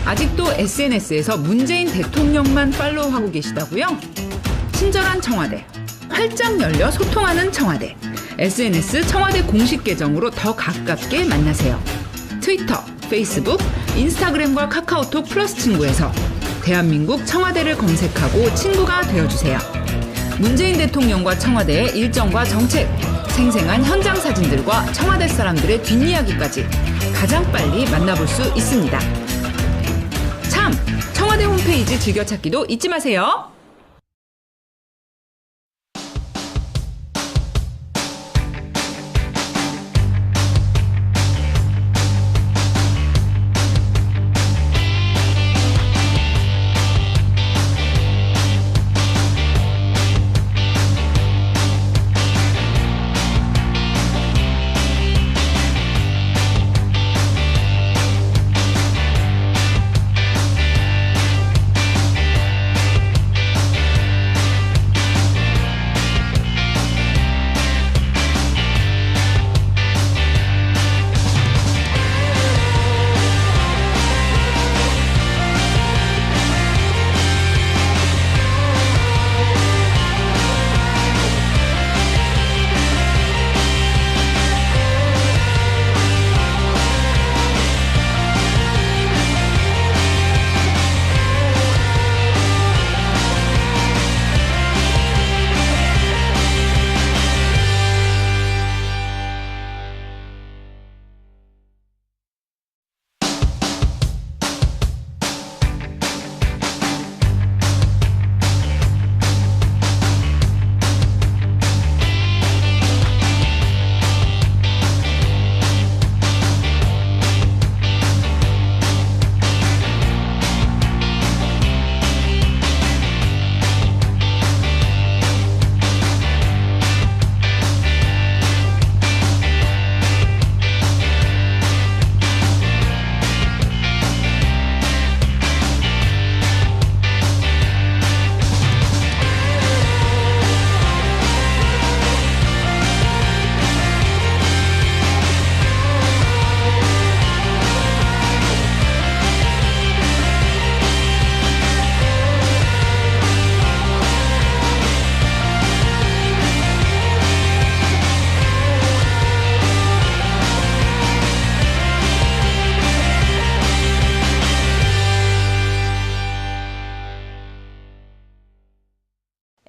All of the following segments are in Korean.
아직도 SNS에서 문재인 대통령만 팔로우하고 계시다고요? 친절한 청와대, 활짝 열려 소통하는 청와대. SNS 청와대 공식 계정으로 더 가깝게 만나세요. 트위터, 페이스북, 인스타그램과 카카오톡 플러스 친구에서 대한민국 청와대를 검색하고 친구가 되어주세요. 문재인 대통령과 청와대의 일정과 정책, 생생한 현장 사진들과 청와대 사람들의 뒷이야기까지 가장 빨리 만나볼 수 있습니다. 참! 청와대 홈페이지 즐겨찾기도 잊지 마세요.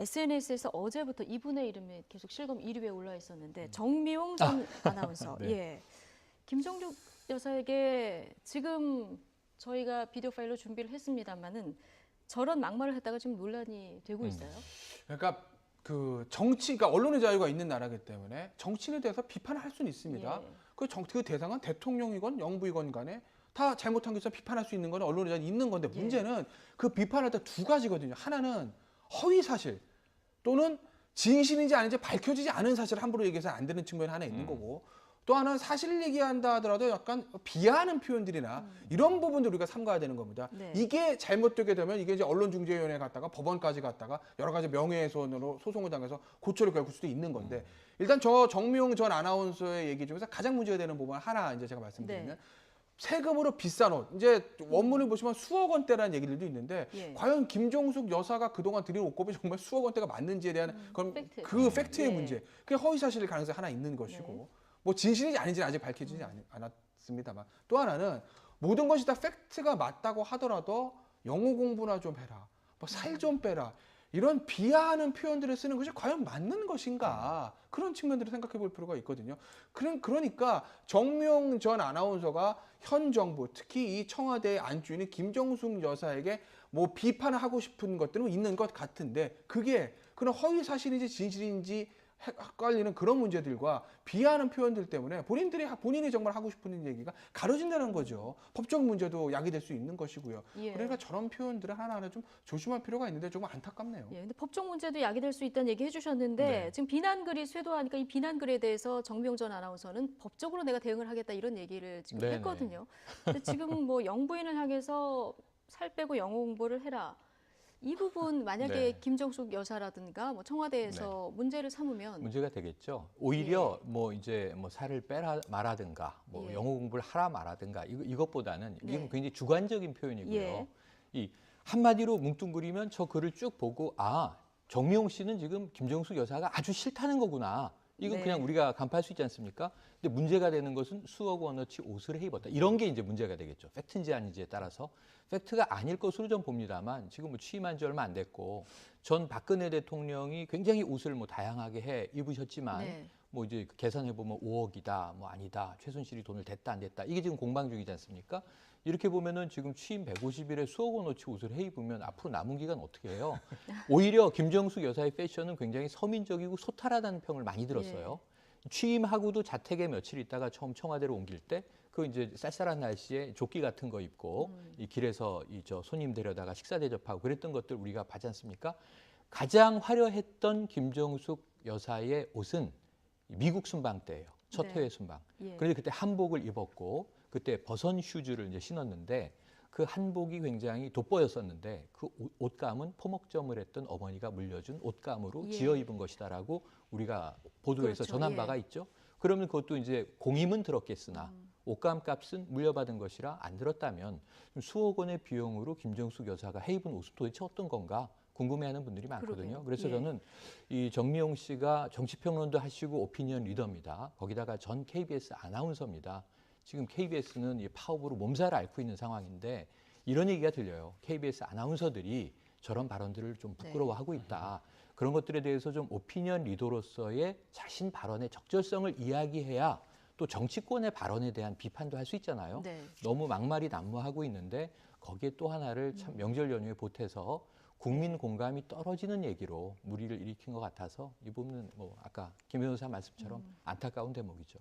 SNS에서 어제부터 이분의 이름이 계속 실검 1위에 올라 있었는데 정미용 전 아나운서. 네. 예. 김정숙 여사에게 지금 저희가 비디오 파일로 준비를 했습니다만은 저런 막말을 했다가 지금 논란이 되고 있어요. 그러니까 그 정치가 언론의 자유가 있는 나라이기 때문에 정치인에 대해서 비판을 할 수는 있습니다. 예. 그 대상은 대통령이건 영부이건 간에 다 잘못한 게 있어 비판할 수 있는 건 언론의 자유 있는 건데 문제는 그 비판할 때 두 가지거든요. 하나는 허위 사실 또는 진실인지 아닌지 밝혀지지 않은 사실을 함부로 얘기해서는 안 되는 측면이 하나 있는 거고 또 하나는 사실을 얘기한다 하더라도 약간 비하하는 표현들이나 이런 부분들 우리가 삼가야 되는 겁니다. 네. 이게 잘못되게 되면 이게 이제 언론중재위원회에 갔다가 법원까지 갔다가 여러 가지 명예훼손으로 소송을 당해서 고초를 겪을 수도 있는 건데 일단 저 정미용 전 아나운서의 얘기 중에서 가장 문제가 되는 부분 하나 이제 제가 말씀드리면 네. 세금으로 비싼 옷. 이제 원문을 보시면 수억 원대라는 얘기들도 있는데 예. 과연 김정숙 여사가 그동안 들인 옷값이 정말 수억 원대가 맞는지에 대한 그건 팩트. 그 팩트의 예. 문제. 그게 허위 사실일 가능성이 하나 있는 것이고 네. 뭐 진실인지 아닌지는 아직 밝혀지지 않았습니다만 또 하나는 모든 것이 다 팩트가 맞다고 하더라도 영어 공부나 좀 해라. 뭐 살 좀 빼라. 이런 비하하는 표현들을 쓰는 것이 과연 맞는 것인가 그런 측면들을 생각해 볼 필요가 있거든요. 그러니까 정명 전 아나운서가 현 정부 특히 이 청와대의 안주인인 김정숙 여사에게 뭐 비판을 하고 싶은 것들은 있는 것 같은데 그게 그런 허위 사실인지 진실인지 헷갈리는 그런 문제들과 비하하는 표현들 때문에 본인이 정말 하고 싶은 얘기가 가려진다는 거죠. 법적 문제도 야기될 수 있는 것이고요. 예. 그러니까 저런 표현들을 하나하나 좀 조심할 필요가 있는데 조금 안타깝네요. 예, 근데 법적 문제도 야기될 수 있다는 얘기 해주셨는데 네. 지금 비난글이 쇄도하니까 이 비난글에 대해서 정명전 아나운서는 법적으로 내가 대응을 하겠다 이런 얘기를 지금 네네. 했거든요. 근데 지금 뭐 영부인을 향해서 살 빼고 영어 공부를 해라. 이 부분 만약에 네. 김정숙 여사라든가 뭐 청와대에서 문제를 삼으면 문제가 되겠죠. 오히려 뭐 이제 뭐 살을 빼라 말하든가 뭐 예. 영어 공부를 하라 말하든가 이것보다는 이건 네. 굉장히 주관적인 표현이고요. 예. 이 한마디로 뭉뚱그리면 저 글을 쭉 보고 아 정미용 씨는 지금 김정숙 여사가 아주 싫다는 거구나. 이건 네. 그냥 우리가 간파할 수 있지 않습니까? 근데 문제가 되는 것은 수억 원어치 옷을 해 입었다. 이런 게 이제 문제가 되겠죠. 팩트인지 아닌지에 따라서. 팩트가 아닐 것으로 전 봅니다만 지금 뭐 취임한 지 얼마 안 됐고 전 박근혜 대통령이 굉장히 옷을 뭐 다양하게 해 입으셨지만 네. 뭐 이제 계산해 보면 5억이다, 뭐 아니다, 최순실이 돈을 댔다 안 댔다 이게 지금 공방 중이지 않습니까? 이렇게 보면은 지금 취임 150일에 수억 원어치 옷을 해 입으면 앞으로 남은 기간 어떻게 해요? 오히려 김정숙 여사의 패션은 굉장히 서민적이고 소탈하다는 평을 많이 들었어요. 취임하고도 자택에 며칠 있다가 처음 청와대로 옮길 때 그 이제 쌀쌀한 날씨에 조끼 같은 거 입고 이 길에서 이 저 손님 데려다가 식사 대접하고 그랬던 것들 우리가 봤지 않습니까? 가장 화려했던 김정숙 여사의 옷은 미국 순방 때예요. 첫 네. 해외 순방. 예. 그런데 그때 한복을 입었고 그때 버선 슈즈를 이제 신었는데 그 한복이 굉장히 돋보였었는데 그 옷감은 포목점을 했던 어머니가 물려준 옷감으로 예. 지어 입은 것이다라고 우리가 보도에서 그렇죠. 전한 예. 바가 있죠. 그러면 그것도 이제 공임은 들었겠으나 옷감 값은 물려받은 것이라 안 들었다면 수억 원의 비용으로 김정숙 여사가 해 입은 옷은 도대체 어떤 건가 궁금해하는 분들이 많거든요. 그러게요. 그래서 예. 저는 이 정미용 씨가 정치평론도 하시고 오피니언 리더입니다. 거기다가 전 KBS 아나운서입니다. 지금 KBS는 이 파업으로 몸살을 앓고 있는 상황인데 이런 얘기가 들려요. KBS 아나운서들이 저런 발언들을 좀 부끄러워하고 있다. 그런 것들에 대해서 좀 오피니언 리더로서의 자신 발언의 적절성을 이야기해야 또 정치권의 발언에 대한 비판도 할 수 있잖아요. 네. 너무 막말이 난무하고 있는데 거기에 또 하나를 참 명절 연휴에 보태서 국민 공감이 떨어지는 얘기로 무리를 일으킨 것 같아서 이 부분은 뭐 아까 김 변호사 말씀처럼 안타까운 대목이죠.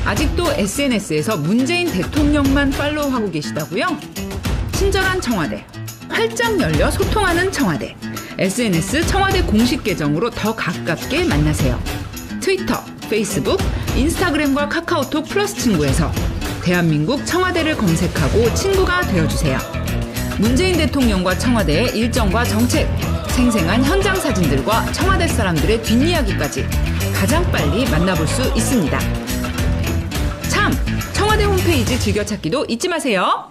아직도 SNS에서 문재인 대통령만 팔로우하고 계시다고요? 친절한 청와대, 활짝 열려 소통하는 청와대. SNS 청와대 공식 계정으로 더 가깝게 만나세요. 트위터, 페이스북, 인스타그램과 카카오톡 플러스 친구에서 대한민국 청와대를 검색하고 친구가 되어주세요. 문재인 대통령과 청와대의 일정과 정책, 생생한 현장 사진들과 청와대 사람들의 뒷이야기까지 가장 빨리 만나볼 수 있습니다. 참! 청와대 홈페이지 즐겨찾기도 잊지 마세요.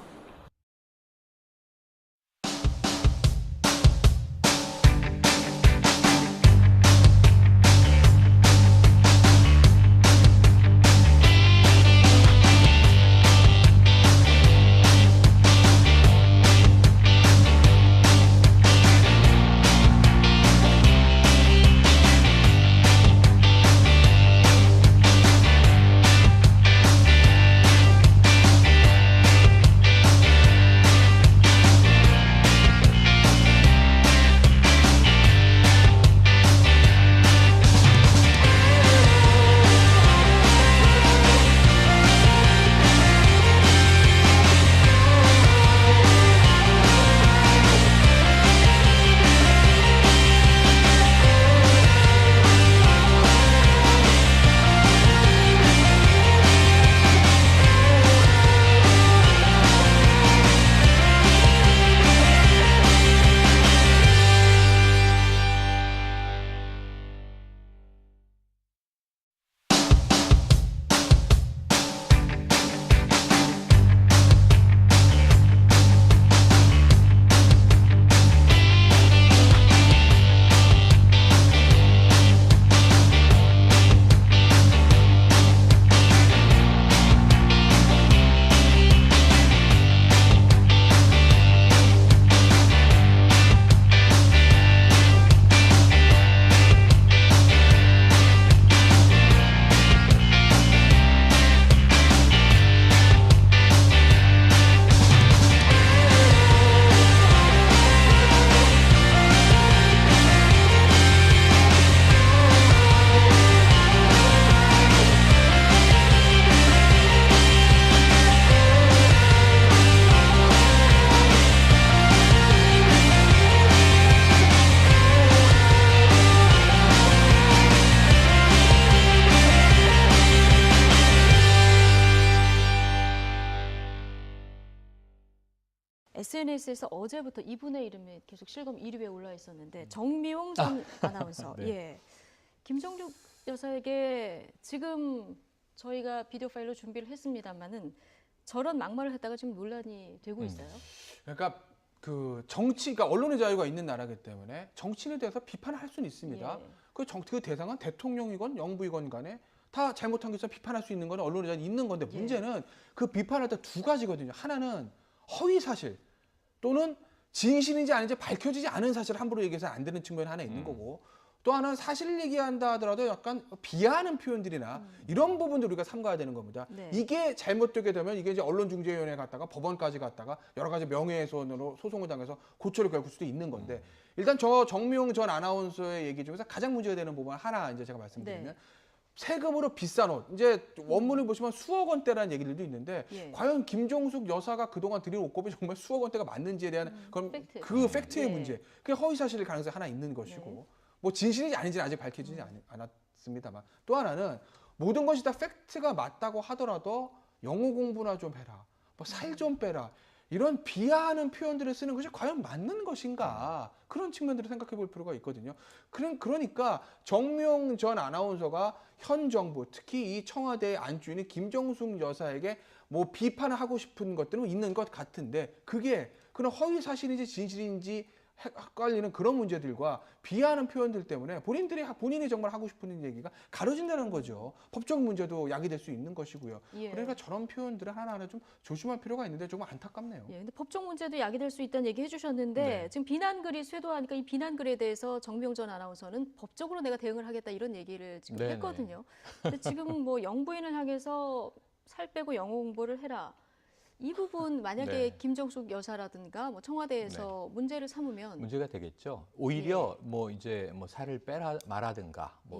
SNS에서 어제부터 이분의 이름이 계속 실검 1위에 올라 있었는데 정미용 전 아나운서, 네. 예, 김정숙 여사에게 지금 저희가 비디오 파일로 준비를 했습니다만은 저런 막말을 했다가 지금 논란이 되고 있어요. 그러니까 그 정치가 언론의 자유가 있는 나라기 때문에 정치인에 대해서 비판을 할 수는 있습니다. 예. 그 대상은 대통령이건 영부이건 간에 다 잘못한 게 있어 비판할 수 있는 건 언론의 자유 있는 건데 예. 문제는 그 비판할 때 두 가지거든요. 하나는 허위 사실 또는 진실인지 아닌지 밝혀지지 않은 사실을 함부로 얘기해서는 안 되는 측면이 하나 있는 거고, 또 하나는 사실을 얘기한다 하더라도 약간 비하하는 표현들이나 이런 부분들 우리가 삼가야 되는 겁니다. 네. 이게 잘못되게 되면 이게 이제 언론중재위원회에 갔다가 법원까지 갔다가 여러 가지 명예훼손으로 소송을 당해서 고초를 겪을 수도 있는 건데, 일단 저 정미용 전 아나운서의 얘기 중에서 가장 문제가 되는 부분 하나 이제 제가 말씀드리면, 네. 세금으로 비싼 옷, 이제 원문을 보시면 수억 원대라는 얘기들도 있는데 예. 과연 김종숙 여사가 그동안 드린 옷값이 정말 수억 원대가 맞는지에 대한 그건 팩트. 그 팩트의 예. 문제, 그게 허위 사실일 가능성이 하나 있는 것이고, 네. 뭐 진실인지 아닌지는 아직 밝혀지지 않았습니다만, 또 하나는 모든 것이 다 팩트가 맞다고 하더라도 영어 공부나 좀 해라, 뭐 살 좀 빼라, 이런 비하하는 표현들을 쓰는 것이 과연 맞는 것인가, 그런 측면들을 생각해 볼 필요가 있거든요. 그러니까 정미용 전 아나운서가 현 정부, 특히 이 청와대의 안주인인 김정숙 여사에게 뭐 비판을 하고 싶은 것들은 있는 것 같은데, 그게 그런 허위 사실인지 진실인지 헷갈리는 그런 문제들과 비하하는 표현들 때문에 본인이 정말 하고 싶은 얘기가 가려진다는 거죠. 법적 문제도 야기될 수 있는 것이고요. 예. 그러니까 저런 표현들을 하나하나 좀 조심할 필요가 있는데 조금 안타깝네요. 예, 근데 법적 문제도 야기될 수 있다는 얘기 해주셨는데 네. 지금 비난글이 쇄도하니까 이 비난글에 대해서 정미용 전 아나운서는 법적으로 내가 대응을 하겠다 이런 얘기를 지금 네네. 했거든요. 근데 지금 뭐 영부인을 향해서 살 빼고 영어 공부를 해라. 이 부분 만약에 네. 김정숙 여사라든가 뭐 청와대에서 문제를 삼으면 문제가 되겠죠. 오히려 뭐 이제 뭐 살을 빼라 말하든가 뭐